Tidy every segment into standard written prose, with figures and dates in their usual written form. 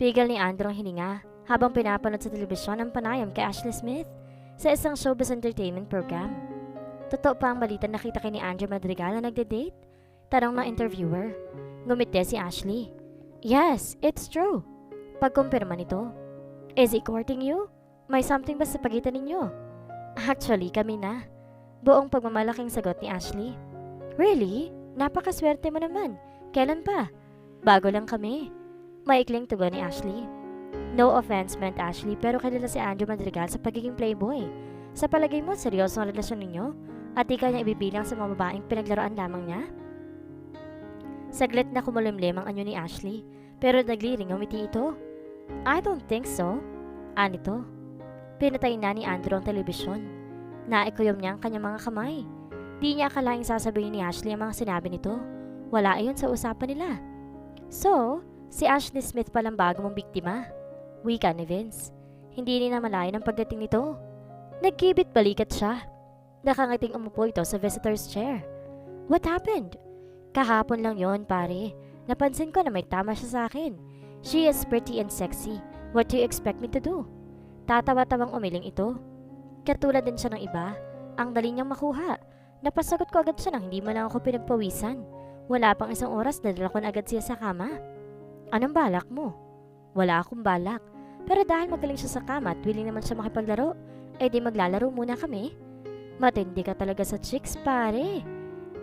Pigil ni Andrew ang hininga habang pinapanood sa telebisyon ang panayam kay Ashley Smith sa isang showbiz entertainment program. Totoo pa ang balita nakita kay ni Andrew Madrigal na nagde-date? Tanong ng interviewer. Ngumiti si Ashley. Yes, it's true. Pagkumpirma nito. Is he courting you? May something ba sa pagitan ninyo? Actually, kami na. Buong pagmamalaking sagot ni Ashley. Really? Napakaswerte mo naman. Kailan pa? Bago lang kami. Maikling tugon ni Ashley. No offense meant Ashley pero kilala si Andrew Madrigal sa pagiging playboy. Sa palagay mo, seryoso ang relasyon ninyo? At di ka niya ibibilang sa mga babaeng pinaglaruan lamang niya? Saglit na kumulimlim ang anyo ni Ashley, pero nagliring umiti ito. I don't think so. Anito. Pinatay na ni Andrew ang telebisyon. Naikuyom niya ang kanyang mga kamay. Di niya akalaing sasabihin ni Ashley ang mga sinabi nito. Wala ayon sa usapan nila. So, si Ashley Smith palang bago mong biktima. Wika ni Vince. Hindi rin na malayan ang pagdating nito. Nagkibit balikat siya. Nakangiting umupo ito sa visitor's chair. What happened? Kahapon lang yon pare. Napansin ko na may tama siya sa akin. She is pretty and sexy. What do you expect me to do? Tatawa-tawang umiling ito. Katulad din siya ng iba. Ang dali niyang makuha. Napasagot ko agad siya nang hindi man lang ako pinagpawisan. Wala pang isang oras nadala ko na agad siya sa kama. Anong balak mo? Wala akong balak. Pero dahil magaling siya sa kama at willing naman siya makipaglaro, di maglalaro muna kami. Matindi ka talaga sa chicks pare.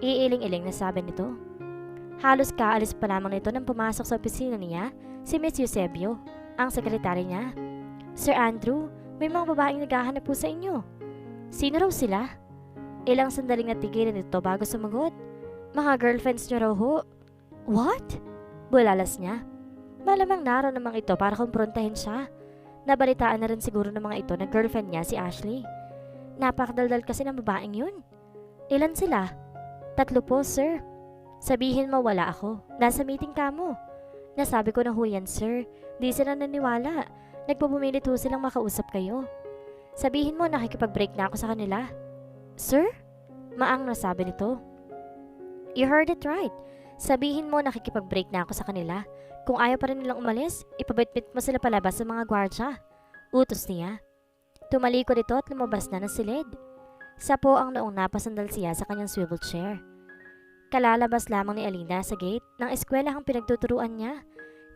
Iiling-iling na sabi nito. Halos kaalis pa lamang nito nang pumasok sa opisina niya si Miss Eusebio, ang sekretary niya. Sir Andrew, may mga babaeng naghahanap po sa inyo. Sino raw sila? Ilang sandaling natigilan nito bago sumagot. Mga girlfriends niyo raw ho. What? Bulalas niya. Malamang naroon namang ito para kumprontahin siya. Nabalitaan na rin siguro ng mga ito na girlfriend niya si Ashley. Napakadaldal kasi ng babaeng yun. Ilan sila? 3 po, sir. Sabihin mo wala ako. Nasa meeting ka mo. Nasabi ko na ho yan, sir. Di sila naniwala. Nagpupumilit ho silang makausap kayo. Sabihin mo nakikipag-break na ako sa kanila. Sir? Maang nasabi nito. You heard it right. Sabihin mo nakikipag-break na ako sa kanila. Kung ayaw pa rin nilang umalis, ipabitbit mo sila palabas sa mga gwardya. Utos niya. Tumalikod ito at lumabas na ng silid. Sapo ang noong napasandal siya sa kanyang swivel chair. Kalalabas lamang ni Alina sa gate ng eskwelahang pinagtuturuan niya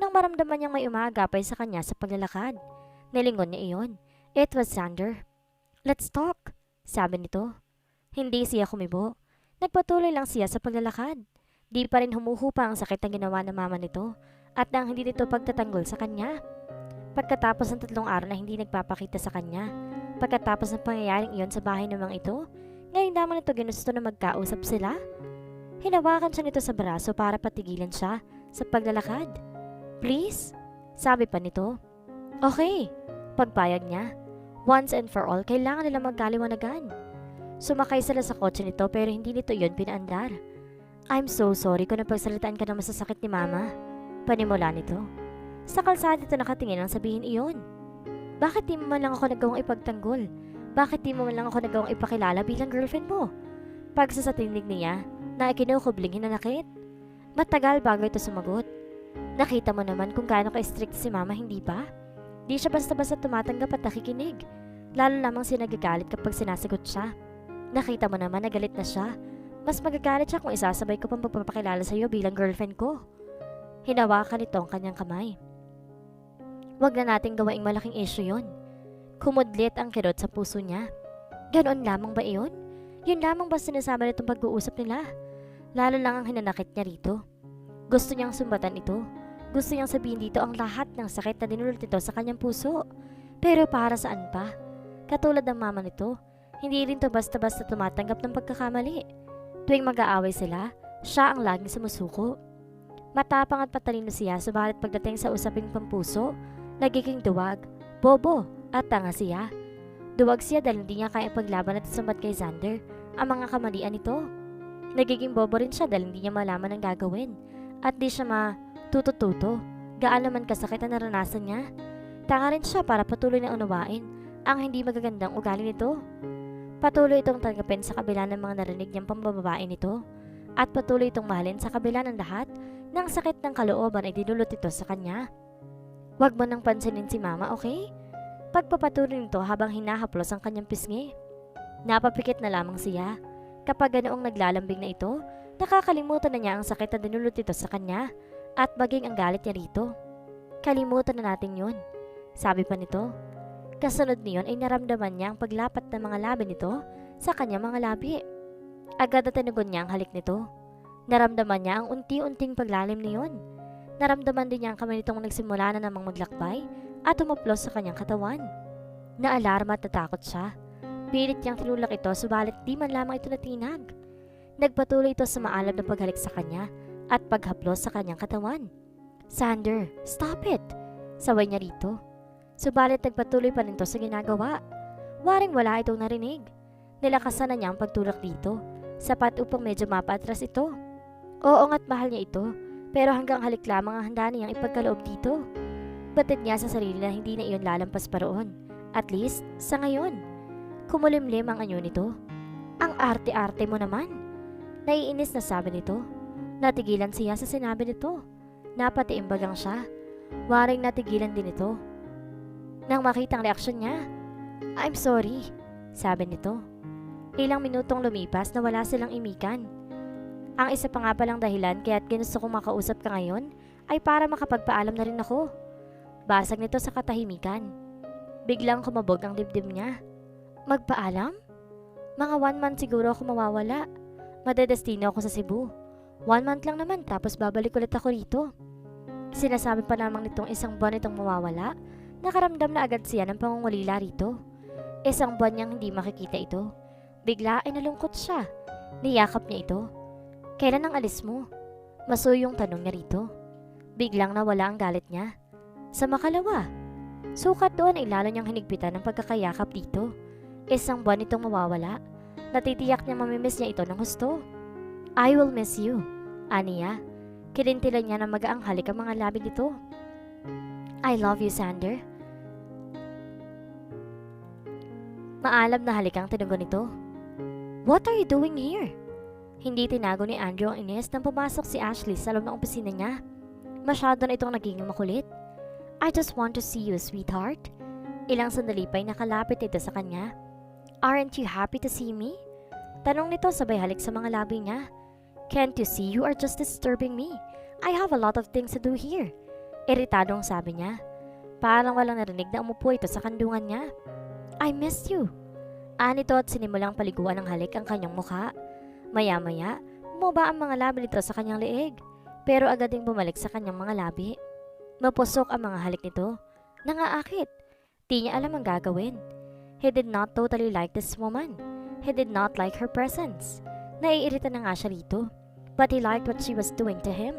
nang maramdaman niyang may umaagapay sa kanya sa paglalakad. Nilingon niya iyon. It was Xander. Let's talk, sabi nito. Hindi siya kumibo. Nagpatuloy lang siya sa paglalakad. Di pa rin humuhupa ang sakit na ginawa ng mama nito at nang hindi nito pagtatanggol sa kanya. Pagkatapos ng 3 araw na hindi nagpapakita sa kanya, pagkatapos ng pangyayaring iyon sa bahay ng mga ito, ngayon naman ito ginusto na magkausap sila. Hinawakan siya nito sa braso para patigilan siya sa paglalakad. Please? Sabi pa nito. Okay, pagpayag niya. Once and for all, kailangan nila magkaliwanagan. Sumakay sila sa kotse nito pero hindi nito iyon pinaandar. I'm so sorry kung napagsalitaan ka ng masasakit ni mama. Panimula nito. Sa kalsada ito nakatingin ang sabihin iyon. Bakit di mo man lang ako nagawang ipagtanggol? Bakit di mo man lang ako nagawang ipakilala bilang girlfriend mo? Pagsasatinig niya na ikinukubling hinanakit. Matagal bago ito sumagot. Nakita mo naman kung gaano ka-strict si mama, hindi ba? Di siya basta-basta tumatanggap at nakikinig. Lalo lamang siya nagagalit kapag sinasagot siya. Nakita mo naman na galit na siya. Mas magagalit siya kung isasabay ko pang magpapakilala sa iyo bilang girlfriend ko. Hinawakan ito ang kanyang kamay. Huwag na nating gawaing malaking issue yon. Kumudlit ang kirot sa puso niya. Ganoon lamang ba iyon? Yun lamang ba sinasama nitong pag-uusap nila? Lalo lang ang hinanakit niya rito. Gusto niyang sumbatan ito. Gusto niyang sabihin dito ang lahat ng sakit na dinulot ito sa kanyang puso. Pero para saan pa? Katulad ng mama nito, hindi rin to basta-basta tumatanggap ng pagkakamali. Tuwing mag-aaway sila, siya ang laging sumusuko. Matapang at patalino siya subalit pagdating sa usaping pampuso, nagiging duwag, bobo at tanga siya. Duwag siya dahil hindi niya kaya paglaban at sumbat kay Xander ang mga kamalian nito. Nagiging bobo rin siya dahil hindi niya malaman ang gagawin at di siya matutututo. Gaano man kasakit ang naranasan niya, tanga rin siya para patuloy na unawain ang hindi magagandang ugali nito. Patuloy itong tanggapin sa kabila ng mga narinig niyang pambababae nito at patuloy itong mahalin sa kabila ng lahat ng sakit ng kalooban ay dinulot ito sa kanya. Huwag mo nang pansinin si Mama, okay? Pagpapatuloy nito habang hinahaplos ang kanyang pisngi. Napapikit na lamang siya. Kapag ganoong naglalambing na ito, nakakalimutan na niya ang sakit na dinulot ito sa kanya at maging ang galit niya rito. Kalimutan na natin yun, sabi pa nito. Kasunod niyon ay naramdaman niya ang paglapat ng mga labi nito sa kanyang mga labi. Agad na tinugon niya ang halik nito. Naramdaman niya ang unti-unting paglalim niyon. Naramdaman din niya ang kamay nitong nagsimula na namang maglakbay at umaplos sa kanyang katawan. Naalarma at natakot siya. Pilit niyang tinulak ito subalit di man lamang ito natinag. Nagpatuloy ito sa maalab na paghalik sa kanya at paghaplos sa kanyang katawan. Sander, stop it! Saway niya rito. Subalit nagpatuloy pa rin ito sa ginagawa. Waring wala itong narinig. Nilakasan na niya ang pagtulak dito, sapat upang medyo mapaatras ito. Oo nga't mahal niya ito, pero hanggang halik lamang ang handa niyang ipagkaloob dito. Batid niya sa sarili na hindi na iyon lalampas pa roon. At least, sa ngayon. Kumulimlim ang anyo nito. Ang arte-arte mo naman. Naiinis na sabi nito. Natigilan siya sa sinabi nito. Napatiimbagang siya. Waring natigilan din ito. Nang makitang reaksyon niya, I'm sorry, sabi nito. Ilang minutong lumipas na wala silang imikan. Ang isa pa nga palang dahilan kaya't ginusto kong makausap ka ngayon ay para makapagpaalam na rin ako. Basag nito sa katahimikan. Biglang kumabog ang dibdib niya. Magpaalam? Mga 1 month siguro ako mawawala. Madedestino ako sa Cebu. 1 month lang naman tapos babalik ulit ako rito. Sinasabi pa namang nitong isang buwan itong mawawala. Nakaramdam na agad siya ng pangungulila rito. Isang buwan niyang hindi makikita ito. Bigla ay nalungkot siya. Niyakap niya ito. Kailan ang alis mo? Masuyong tanong niya rito. Biglang nawala ang galit niya. Sa makalawa. Sukat doon ay lalo niyang hinigpitan ng pagkakayakap dito. Isang buwan itong mawawala. Natitiyak niya mamimiss niya ito ng husto. I will miss you, aniya. Kilintilan niya na magaang halik ang mga labi nito. I love you, Sander. Maalab na halik ang tinugon nito. What are you doing here? Hindi tinago ni Andrew ang inis nang pumasok si Ashley sa loob ng opisina niya. Masyado na itong naging makulit. I just want to see you, sweetheart. Ilang sandali pa'y nakalapit ito sa kanya. Aren't you happy to see me? Tanong nito sabay halik sa mga labi niya. Can't you see you are just disturbing me? I have a lot of things to do here. Iritadong sabi niya. Parang walang narinig na umupo ito sa kandungan niya. I miss you. Anito at sinimulang paliguan ng halik ang kanyang mukha. Maya-maya, bumaba ang mga labi nito sa kanyang leeg. Pero agad ding bumalik sa kanyang mga labi. Mapusok ang mga halik nito. Nangaakit. Di niya alam ang gagawin. He did not totally like this woman. He did not like her presence. Naiirita na nga siya rito. But he liked what she was doing to him.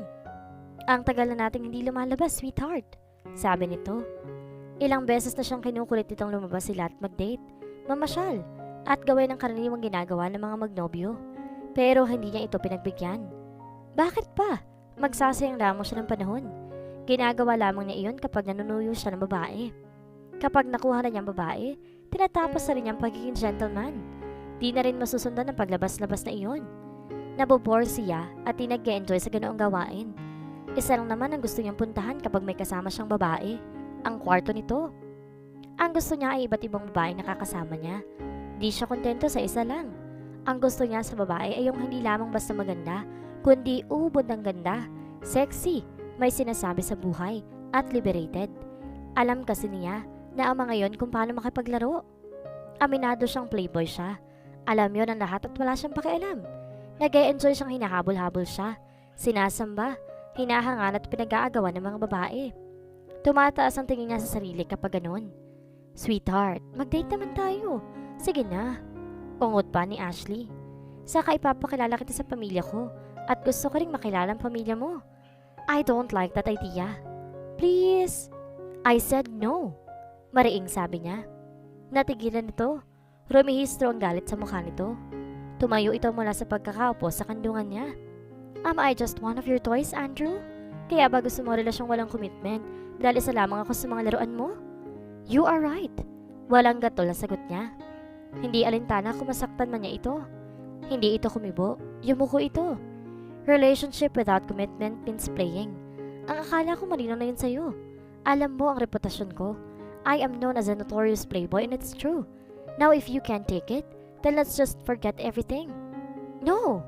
Ang tagal na nating hindi lumalabas, sweetheart, sabi nito. Ilang beses na siyang kinukulit itong lumabas sila at mag-date, mamasyal, at gawin ang karaniwang ginagawa ng mga magnobyo. Pero hindi niya ito pinagbigyan. Bakit pa? Magsasayang lamang siya ng panahon. Ginagawa lamang niya iyon kapag nanunuyo siya ng babae. Kapag nakuha na niyang babae, tinatapos na rin niyang pagiging gentleman. Di na rin masusundan ang paglabas-labas na iyon. Nabobore siya at di nag-enjoy sa ganoong gawain. Isa lang naman ang gusto niyang puntahan kapag may kasama siyang babae, ang kwarto nito. Ang gusto niya ay iba't ibang babae nakakasama niya. Di siya kontento sa isa lang. Ang gusto niya sa babae ay yung hindi lamang basta maganda, kundi ubod ng ganda, sexy, may sinasabi sa buhay, at liberated. Alam kasi niya na ang mga yon kung paano makipaglaro. Aminado siyang playboy siya. Alam yon ang lahat at wala siyang pakialam. Nag-e-enjoy siyang hinahabol-habol siya, sinasamba, hinahangan at pinag-aagawan ng mga babae. Tumataas ang tingin niya sa sarili kapag ganun. Sweetheart, mag-date naman tayo. Sige na. Ungot pa ni Ashley. Saka ipapakilala kita sa pamilya ko at gusto ko ring makilala ang pamilya mo. I don't like that idea. Please. I said no. Mariing sabi niya. Natigilan nito. Rumihistro ang galit sa mukha nito. Tumayo ito mula sa pagkakaupo sa kandungan niya. Am I just one of your toys, Andrew? Kaya ba gusto mo relasyong walang commitment dahil isa lamang ako sa mga laruan mo? You are right. Walang gatol na sagot niya. Hindi alintana kung masaktan man niya ito. Hindi ito kumibo. Yumuko ito. Relationship without commitment means playing. Ang akala ko malinaw na yun sa'yo. Alam mo ang reputasyon ko. I am known as a notorious playboy and it's true. Now if you can't take it, then let's just forget everything. No!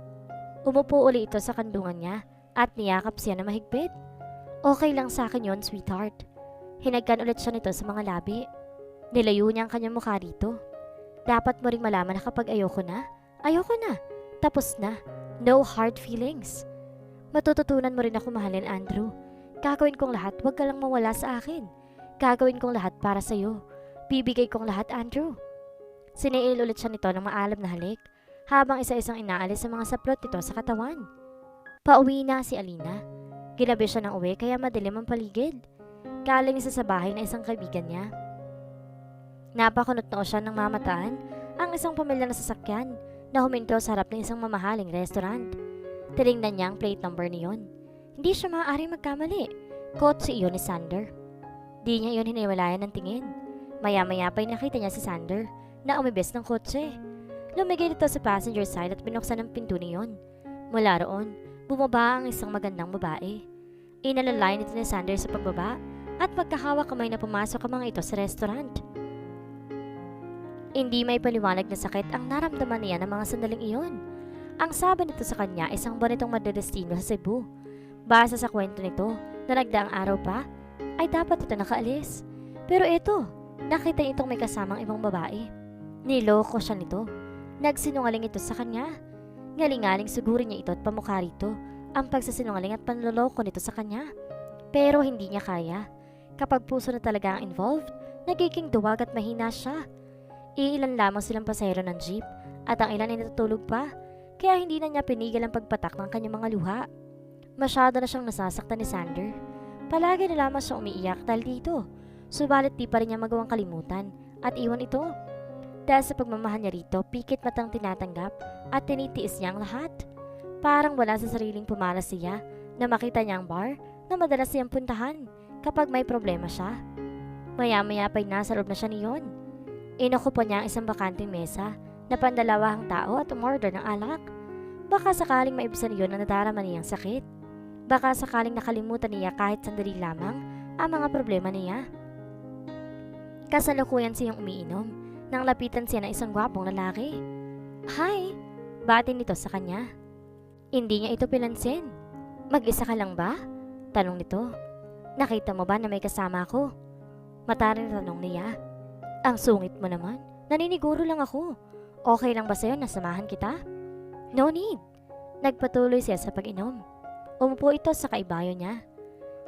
Umupo uli ito sa kandungan niya at niyakap siya na mahigpit. Okay lang sa akin yon, sweetheart. Hinagkan ulit siya nito sa mga labi. Nilayo niya ang kanyang mukha dito. Dapat mo ring malaman na kapag ayoko na, ayoko na. Tapos na. No hard feelings. Matututunan mo rin ako mahalin, Andrew. Gagawin kong lahat, huwag ka lang mawala sa akin. Gagawin kong lahat para sa'yo. Bibigay kong lahat, Andrew. Siniil ulit siya nito ng maalam na halik, habang isa-isang inaalis ang mga saplot nito sa katawan. Pauwi na si Alina. Ginabi siya ng uwi kaya madilim ang paligid. Galing isa sa bahay na isang kaibigan niya. Napakunot noo siya ng mamataan ang isang pamilya na sasakyan na huminto sa harap ng isang mamahaling restaurant. Tinignan niya ang plate number niyon. Hindi siya maaaring magkamali. Kotse iyon ni Sander. Di niya iyon hiniwalayan ng tingin. Maya-maya pa'y nakita niya si Sander na umibes ng kotse. Lumigay dito sa passenger side at binuksan ang pinto niyon. Mula roon, bumaba ang isang magandang babae. Inalalay nito ni Sander sa pagbaba at magkahawak kamay na pumasok ang mga ito sa restaurant. Hindi may paliwanag na sakit ang naramdaman niya ng mga sandaling iyon. Ang sabi nito sa kanya isang buwan itong madedestino sa Cebu. Base sa kwento nito na nagdaang araw pa, ay dapat ito nakaalis. Pero ito, nakita itong may kasamang ibang babae. Niloko siya nito. Nagsinungaling ito sa kanya. Ngaling-ngaling sugurin niya ito at pamukha rito ang pagsasinungaling at panloloko nito sa kanya. Pero hindi niya kaya. Kapag puso na talaga ang involved, nagiging duwag at mahina siya. Iilan lamang silang pasahero ng jeep at ang ilan ay natutulog pa, kaya hindi na niya pinigil ang pagpatak ng kanyang mga luha. Masyado na siyang nasasaktan ni Sander. Palagi na lamang siyang umiiyak dahil dito. Subalit di pa rin niya magawang kalimutan at iwan ito. Dahil sa pagmamahal niya rito, pikit matang tinatanggap at tinitiis niya ang lahat. Parang wala sa sariling pumalas siya na makita niya ang bar na madalas siyang puntahan kapag may problema siya. Maya-maya pa'y nasa loob na siya niyon. Inukupo niya ang isang bakanting mesa na pandalawahang tao at umorder ng alak. Baka sakaling maibsan iyon na nadarama niyang sakit. Baka sakaling nakalimutan niya kahit sandali lamang ang mga problema niya. Kasalukuyan siyang umiinom nang lapitan siya ng isang gwapong lalaki. Hi! Bati nito sa kanya. Hindi niya ito pinansin. Mag-isa ka lang ba? Tanong nito. Nakita mo ba na may kasama ako? Mataring tanong niya. Ang sungit mo naman. Naniniguro lang ako. Okay lang ba sa'yo na samahan kita? No need. Nagpatuloy siya sa pag-inom. Umupo ito sa kaibayo niya.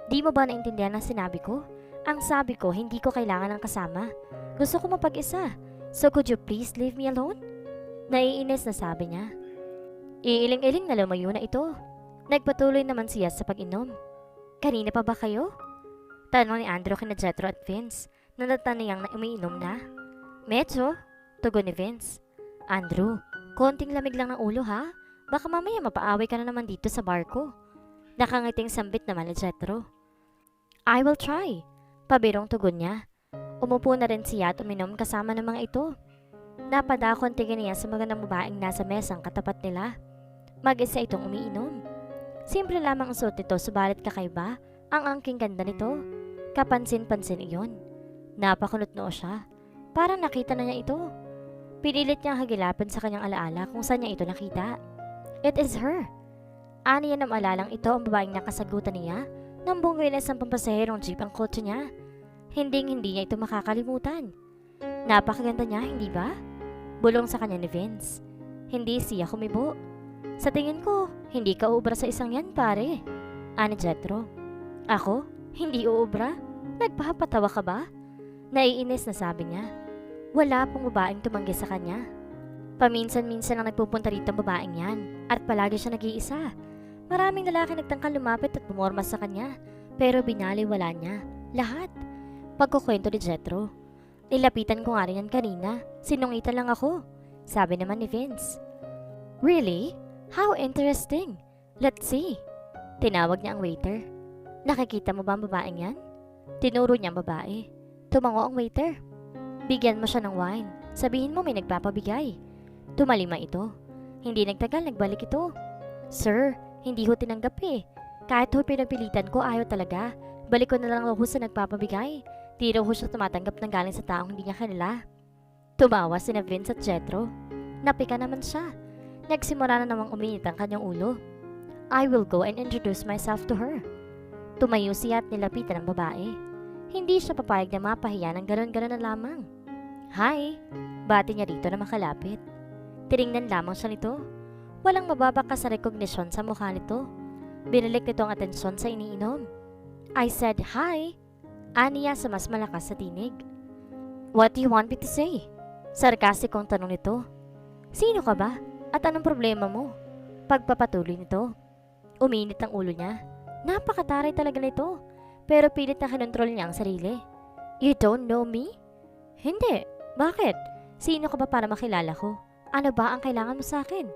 Di mo ba naintindihan ang sinabi ko? Ang sabi ko, hindi ko kailangan ng kasama. Gusto ko mapag-isa. So could you please leave me alone? Naiinis na sabi niya. Iiling-iling na lumayo na ito. Nagpatuloy naman siya sa pag-inom. Kanina pa ba kayo? Tanong ni Andrew kina Jethro at Vince na nataniyang na umiinom na. Medyo, tugon ni Vince. Andrew, konting lamig lang ng ulo ha? Baka mamaya mapaaway ka na naman dito sa bar ko. Nakangiting sambit naman ni Jethro. I will try. Pabirong tugon niya. Umupo na rin siya at uminom kasama ng mga ito. Napadako ang tingin niya sa magandang babaeng nasa mesang katapat nila. Mag-isa itong umiinom. Simple lamang ang suot nito subalit kakaiba ang angking ganda nito. Kapansin-pansin iyon. Napakunot noo siya. Parang nakita na niya ito. Pinilit niyang hagilapin sa kanyang alaala kung saan niya ito nakita. It is her. Aniya ng alalang ito ang babaeng nakasagutan niya nang bunggoy na isang pampasaherong jeep ang kotse niya. Hinding-hindi niya ito makakalimutan. Napakaganda niya, hindi ba? Bulong sa kanya ni Vince. Hindi siya kumibo. Sa tingin ko, hindi ka uubra sa isang yan, pare. Ani Jethro. Ako? Hindi uubra? Nagpapatawa ka ba? Naiinis na sabi niya. Wala pong babaeng tumanggi sa kanya. Paminsan-minsan lang nagpupunta rito ang babaeng yan at palagi siya nag-iisa. Maraming lalaki nagtangkang lumapit at bumorma sa kanya pero binaliwala niya. Lahat. Pagkukwento ni Jethro. Nilapitan ko nga rin yan kanina. Sinungitan lang ako. Sabi naman ni Vince. Really? How interesting. Let's see. Tinawag niya ang waiter. Nakikita mo ba ang babaeng yan? Tinuro niya ang babae. Tumango ang waiter. Bigyan mo siya ng wine. Sabihin mo may nagpapabigay. Tumalima ito. Hindi nagtagal, nagbalik ito. Sir, hindi ho tinanggap eh. Kahit ho pinagpilitan ko, ayaw talaga. Balik ko na lang ako sa nagpapabigay. Di raw ho siya tumatanggap ng galing sa taong hindi niya kilala. Tumawa sina Vince at Jethro. Napika naman siya. Nagsimula na namang uminit ang kanyang ulo. I will go and introduce myself to her. Tumayo siya at nilapitan ang babae. Hindi siya papayag na mapahiya ng ganon-ganon na lamang. Hi! Bati niya rito na makalapit. Tiningnan lamang siya nito. Walang mababaka sa rekognisyon sa mukha nito. Binalik nito ang atensyon sa iniinom. I said hi! Aniya sa mas malakas sa tinig. What do you want me to say? Sarkastikong tanong nito. Sino ka ba? At anong problema mo? Pagpapatuloy nito. Uminit ang ulo niya. Napakataray talaga nito. Pero pilit na kinontrol niya ang sarili. You don't know me? Hindi. Bakit? Sino ka ba para makilala ko? Ano ba ang kailangan mo sa akin?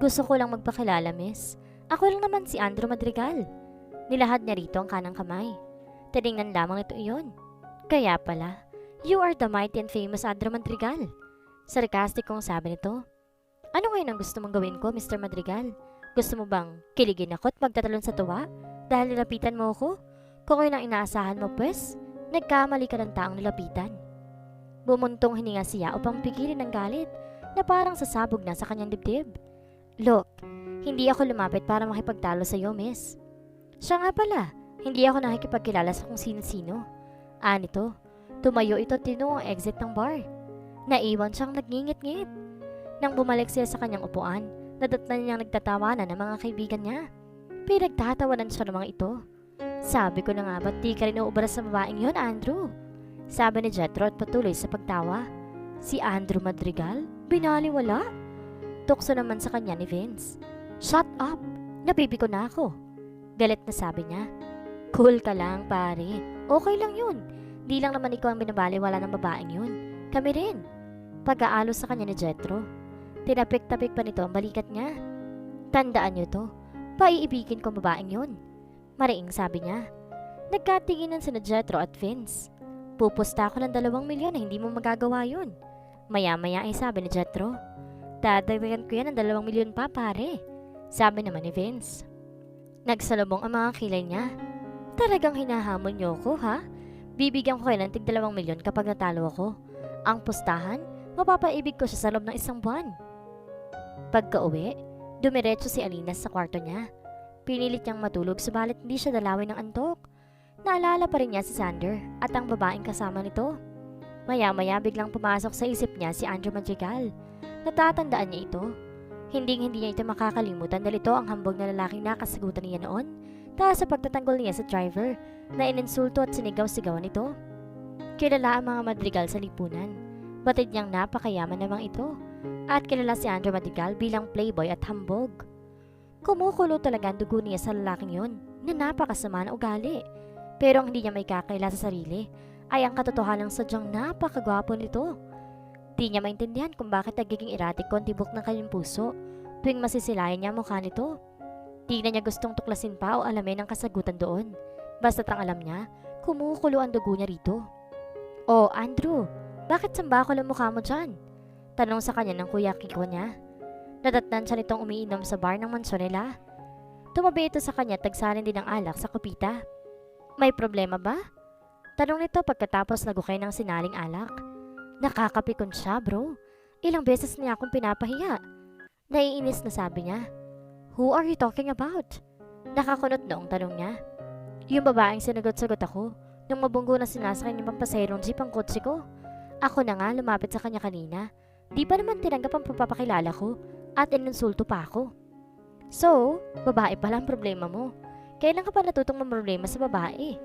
Gusto ko lang magpakilala, miss. Ako lang naman si Andrew Madrigal. Nilahad niya rito ang kanang kamay. Tinignan lamang ito iyon. Kaya pala, you are the mighty and famous Andrew Madrigal. Sarcastic kong sabi nito. Ano ngayon ang gusto mong gawin ko, Mr. Madrigal? Gusto mo bang kiligin ako at magtatalon sa tuwa? Dahil nilapitan mo ako? Kung yun ang inaasahan mo, pues, nagkamali ka ng taong nilapitan. Bumuntong hininga siya upang pigilin ng galit na parang sasabog na sa kanyang dibdib. Look, hindi ako lumapit para makipagtalo sa iyo, miss. Siya nga pala, hindi ako nakikipagkilala sa kung sino-sino. Nito, tumayo ito at tinungo ang exit ng bar. Naiwan siyang nagngingit-ngit. Nang bumalik siya sa kanyang upuan, nadatnan niyang nagtatawanan ng mga kaibigan niya. Pinagtatawanan siya ng mga ito. Sabi ko na nga ba't di ka rin uubara sa babaeng yon, Andrew? Sabi ni Jethro at patuloy sa pagtawa. Si Andrew Madrigal? Binaliwala? Tukso naman sa kanya ni Vince. Shut up! Napipiko na ako. Galit na sabi niya. Cool ka lang, pare. Okay lang yun. Di lang naman ikaw ang binabaliwala ng babaeng yun. Kami rin. Pag-aalos sa kanya ni Jethro. Tinapik-tapik pa nito ang balikat niya. Tandaan niyo to. Paiibigin ko ang babaeng yun. Mariing sabi niya. Nagkatinginan sina Jethro at Vince. Pupusta ako ng 2 milyon na hindi mo magagawa yun. Maya-maya ay sabi ni Jethro. Dadagdagan ko yan ng 2 milyon pa, pare. Sabi naman ni Vince. Nagsalubong ang mga kilay niya. Talagang hinahamon niyo ko, ha? Bibigyan ko kayo ng tig 2 milyon kapag natalo ako. Ang pustahan, mapapaibig ko siya sa loob ng 1 buwan. Pagka-uwi, dumiretso si Alina sa kwarto niya. Pinilit niyang matulog subalit hindi siya dalawin ng antok. Naalala pa rin niya si Sander at ang babaeng kasama nito. Maya-maya biglang pumasok sa isip niya si Andrew Madrigal. Natatandaan niya ito. Hindi niya ito makakalimutan dahil ito ang hambog na lalaking nakasagutan niya noon dahil sa pagtatanggol niya sa driver na ininsulto at sinigaw-sigawan nito. Kilala ang mga Madrigal sa lipunan. Batid niyang napakayaman namang ito at kilala si Andrew Madrigal bilang playboy at hambog. Kumukulo talaga ang dugo niya sa lalaking yon na napakasama na ugali. Pero ang hindi niya may kakaila sa sarili ay ang katotohanan sadyang napakagwapo nito. Di niya maintindihan kung bakit nagiging erratic ko ang tibok ng kanyang puso tuwing masisilayan niya mukha nito. Di na niya gustong tuklasin pa o alamin ang kasagutan doon. Basta't ang alam niya, kumukulo ang dugo niya rito. Oh, Andrew, bakit sambakol ang mukha mo dyan? Tanong sa kanya ng kuya Kiko niya. Nadatnan siya nitong umiinom sa bar ng mansyon nila. Tumabi ito sa kanya at tagsalin din ng alak sa kupita. May problema ba? Tanong nito pagkatapos nagukay ng sinaling alak. Nakakapikon siya, bro. Ilang beses niya akong pinapahiya. Naiinis na sabi niya. Who are you talking about? Nakakunot noong tanong niya. Yung babaeng sinagot-sagot ako nung mabunggo na sinasakay ng pampasayrong jeep ang kotse ko. Ako na nga lumapit sa kanya kanina. Di ba naman tinanggap ang pagpapakilala ko at inonsulto pa ako? So, babae pala ang problema mo. Kailan ka pa natutong mamroblema sa babae?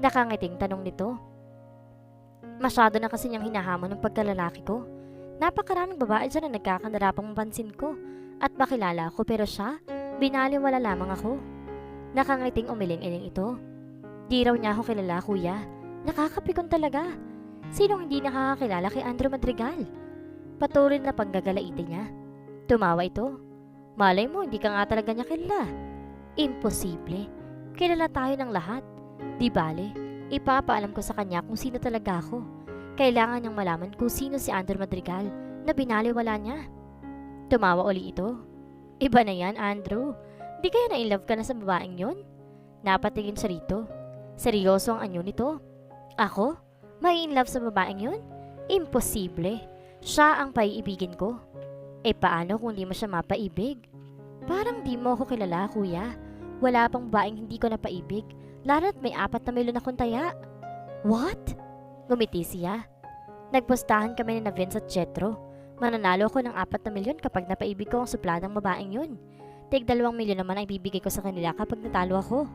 Nakangiting tanong nito. Masyado na kasi niyang hinahamon ng pagkalalaki ko. Napakaraming babae dyan na nagkakandarapang mapansin ko at makilala ako pero siya, binaliwala lamang ako. Nakangiting umiling-iling ito. Di raw niya ako kilala, kuya. Nakakapikon talaga. Sinong hindi nakakakilala kay Andrew Madrigal? Patuloy na panggagalaitin niya. Tumawa ito. Malay mo, hindi ka nga talaga niya kilala. Imposible. Kilala tayo ng lahat. Di bale, ipapaalam ko sa kanya kung sino talaga ako. Kailangan niyang malaman kung sino si Andrew Madrigal na binaliwala niya. Tumawa uli ito. Iba na yan, Andrew. Di kaya na-inlove ka na sa babaeng yon? Napatingin siya rito. Seryoso ang anyo nito. Ako? May in love sa babaeng yun? Imposible. Siya ang paiibigin ko. Eh paano kung di mo siya mapaibig? Parang di mo ako kilala, kuya. Wala pang babaeng hindi ko napaibig. Lalo't may 4 na milyon akong taya. What? Ngumiti siya. Nagpostahan kami ni na Vince at Jetro. Mananalo ako ng 4 na milyon kapag napaibig ko ang supladang babaeng yun. Tig 2 milyon naman ang ibibigay ko sa kanila kapag natalo ako.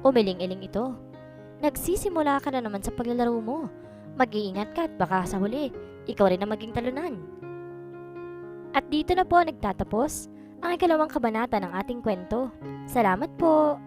Umiling-iling ito. Nagsisimula ka na naman sa paglalaro mo. Mag-iingat ka at baka sa huli, ikaw rin ang maging talunan. At dito na po nagtatapos ang ikalawang kabanata ng ating kwento. Salamat po!